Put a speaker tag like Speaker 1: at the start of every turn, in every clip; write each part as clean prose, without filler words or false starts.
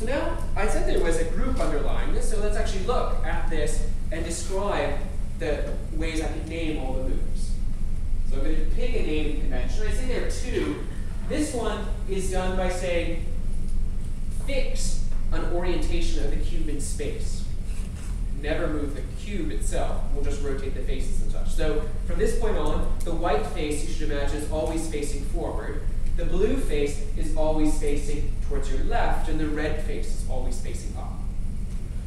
Speaker 1: So now, I said there was a group underlying this, so let's actually look at this and describe the ways I can name all the moves. So I'm going to pick a naming convention. I say there are two. This one is done by saying fix an orientation of the cube in space. Never move the cube itself. We'll just rotate the faces and such. So from this point on, the white face you should imagine is always facing forward. The blue face is always facing towards your left, and the red face is always facing up.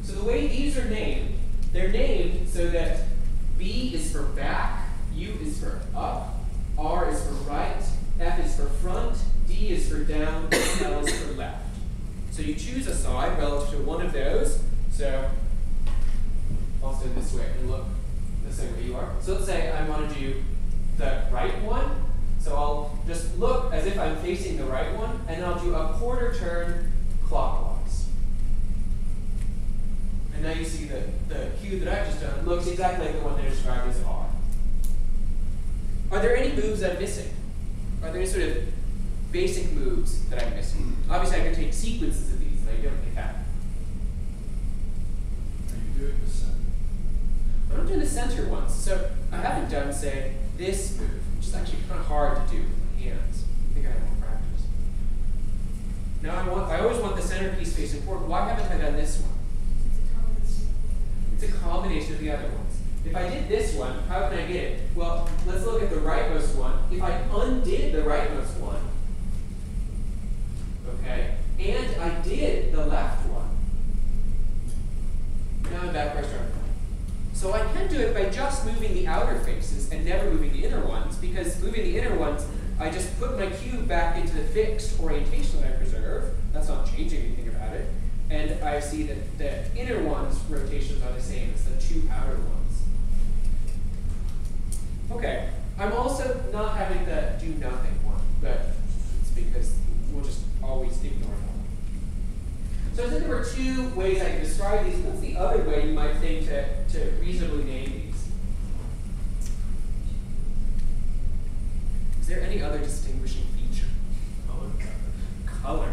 Speaker 1: So the way these are named, they're named so that B is for back, U is for up, R is for right, F is for front, D is for down, L is for left. So you choose a side relative to one of those. So I'll stand this way and look the same way you are. So let's say I want to do the right one. So I'll just look as if I'm facing the right one, and then I'll do a quarter turn clockwise. And now you see that the cube that I've just done looks exactly like the one they described as R. Are there any moves I'm missing? Are there any sort of basic moves that I'm missing? Obviously, I can take sequences of these, and I don't think that.
Speaker 2: Are you doing the center?
Speaker 1: I'm not doing the center ones. So I haven't done, say, this move, which is actually kind of hard to do with my hands. I think I have more practice. Now I always want the centerpiece facing forward. Why haven't I done this one? It's a combination of the other ones. If I did this one, how can I get it? Well, let's look at the rightmost one. If I undid the rightmost one, okay, and I did the left one, now I'm back where I started. So I can do it by just moving the outer faces and never moving the inner ones, because moving the inner ones, I just put my cube back into the fixed orientation that I preserve. That's not changing anything about it. And I see that the inner ones' rotations are the same as the two outer ones. Okay, I'm also not having the do nothing one, but it's because we'll just always ignore that. So I said there were two ways I can describe these. What's the other way you might think to reasonably name these? Is there any other distinguishing feature? Color.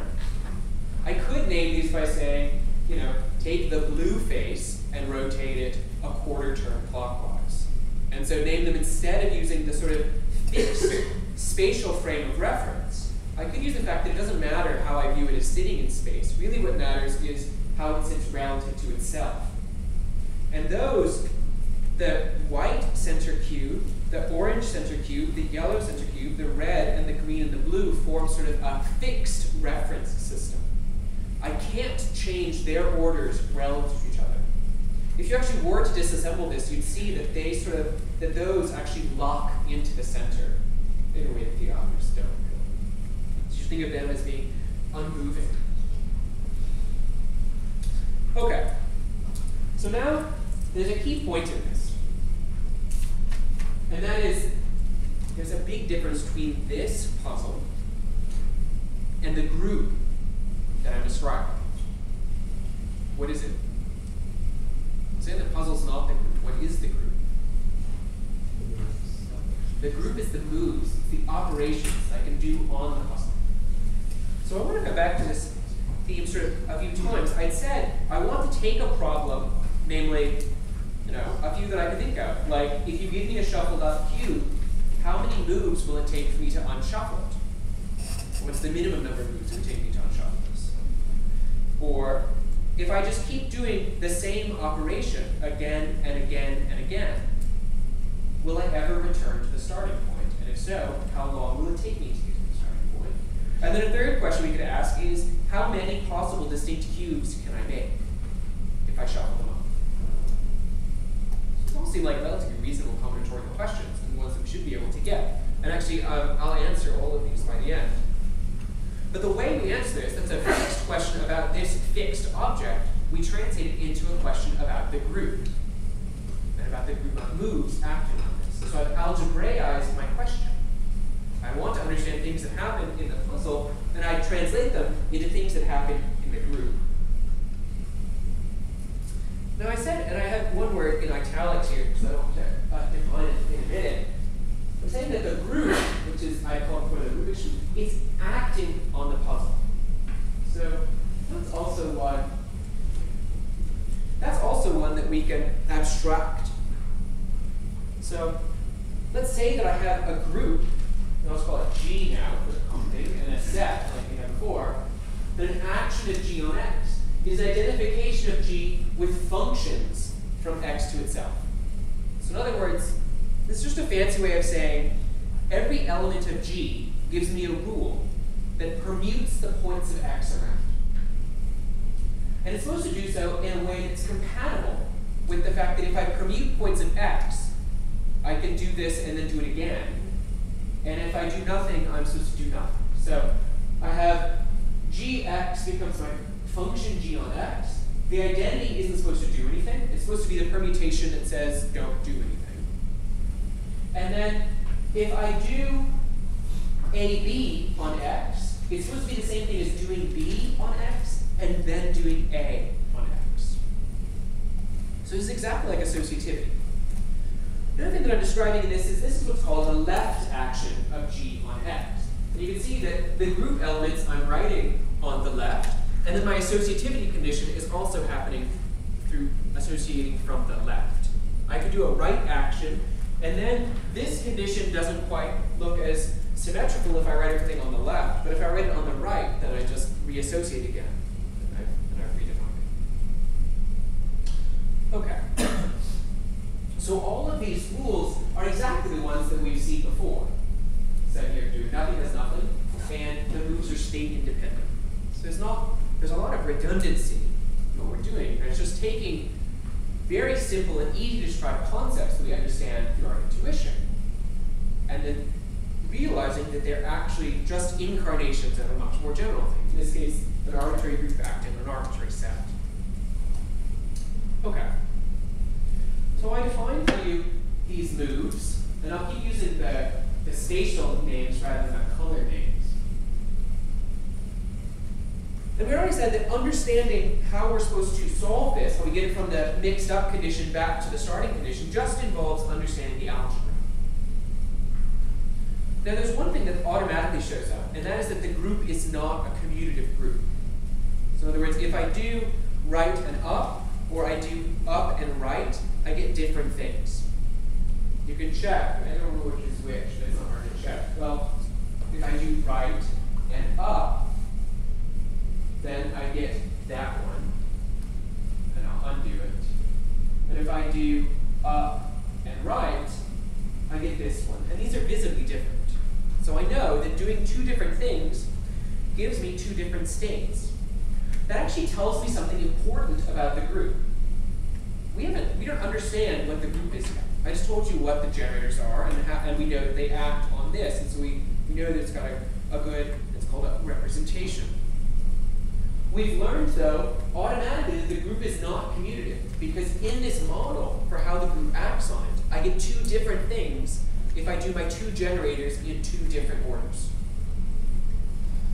Speaker 1: I could name these by saying, you know, take the blue face and rotate it a quarter turn clockwise. And so name them, instead of using the sort of fixed spatial frame of reference, I could use the fact that it doesn't matter how I view it as sitting in space. Really what matters is how it sits relative to itself. And those, the white center cube, the orange center cube, the yellow center cube, the red and the green and the blue form sort of a fixed reference system. I can't change their orders relative to each other. If you actually were to disassemble this, you'd see that they sort of, that those actually lock into the center in a way that the others don't really. So you think of them as being unmoving. Okay, so now there's a key point in this. And that is, there's a big difference between this puzzle and the group that I'm describing. What is it? Say the puzzle's not the group. What is the group? The group is the moves, it's the operations I can do on the puzzle. So I want to go back to this theme sort of a few times. I'd said I want to take a problem, namely, you know, a few that I can think of. Like, if you give me a shuffled up cube, how many moves will it take for me to unshuffle it? What's the minimum number of moves it would take me to unshuffle this? Or if I just keep doing the same operation again and again and again, will I ever return to the starting point? And if so, how long will it take me to get to the starting point? And then a third question we could ask is, how many possible distinct cubes can I make if I shuffle them up? These all seem like relatively reasonable combinatorial questions and ones that we should be able to get. And actually, I'll answer all of these by the end. But the way we answer this, that's a fixed question about this fixed object, we translate it into a question about the group, and about the group of moves acting on this. So I've algebraized my question. I want to understand things that happen in the puzzle, and I translate them into things that happen in the group. Now I said, and I have one word in italics here, because I don't want to define it in a minute. I'm saying that the group, which is, I call it for the Rubik cube, it's acting on the puzzle. So that's also can abstract. So let's say that I have a group, and let's call it G now for the company, and a set like we had before, that an action of G on X is identification of G with functions from X to itself. So in other words, this is just a fancy way of saying every element of G gives me a rule that permutes the points of X around. And it's supposed to do so in a way that's compatible with the fact that if I permute points of X, I can do this and then do it again. And if I do nothing, I'm supposed to do nothing. So I have Gx becomes my function G on X. The identity isn't supposed to do anything. It's supposed to be the permutation that says don't do anything. And then if I do AB on X, it's supposed to be the same thing as doing B on X and then doing A on X. So this is exactly like associativity. The other thing that I'm describing in this is what's called a left action of G on X. And you can see that the group elements I'm writing on the left, and then my associativity condition is also happening through associating from the left. I could do a right action, and then this condition doesn't quite look as symmetrical if I write everything on the left, but if I write it on the right, then I just reassociate again. And I redefine it. Okay. So all of these rules are exactly the ones that we've seen before. So here, doing nothing does nothing, and the moves are state independent. So there's a lot of redundancy in what we're doing. And it's just taking very simple and easy to describe concepts that we understand through our intuition, and then realizing that they're actually just incarnations of a much more general thing. In this case, an arbitrary group acting on an arbitrary set. Okay. So I defined for you these moves, and I'll keep using the spatial names rather than the color names. And we already said that understanding how we're supposed to solve this, how we get it from the mixed up condition back to the starting condition, just involves understanding the algebra. Now there's one thing that automatically shows up, and that is that the group is not a commutative group. So in other words, if I do right and up, or I do up and right, I get different things. You can check. I don't know which is which, but it's not hard to check. Well, if I do right and up, then I get that one, and I'll undo it. And if I do up and right, I get this one. And these are visibly different. So I know that doing two different things gives me two different states. That actually tells me something important about the group. We don't understand what the group is yet. I just told you what the generators are, and we know that they act on this, and so we know that it's got a good, it's called a representation. We've learned, though, automatically that the group is not commutative, because in this model for how the group acts on it, I get two different things if I do my two generators in two different orders.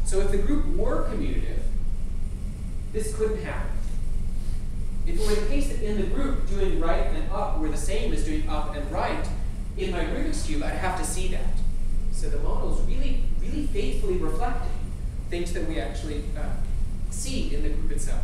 Speaker 1: So if the group were commutative, this couldn't happen. If it were the case that in the group doing right and up were the same as doing up and right, in my Rubik's Cube I'd have to see that. So the model is really, really faithfully reflecting things that we actually see in the group itself.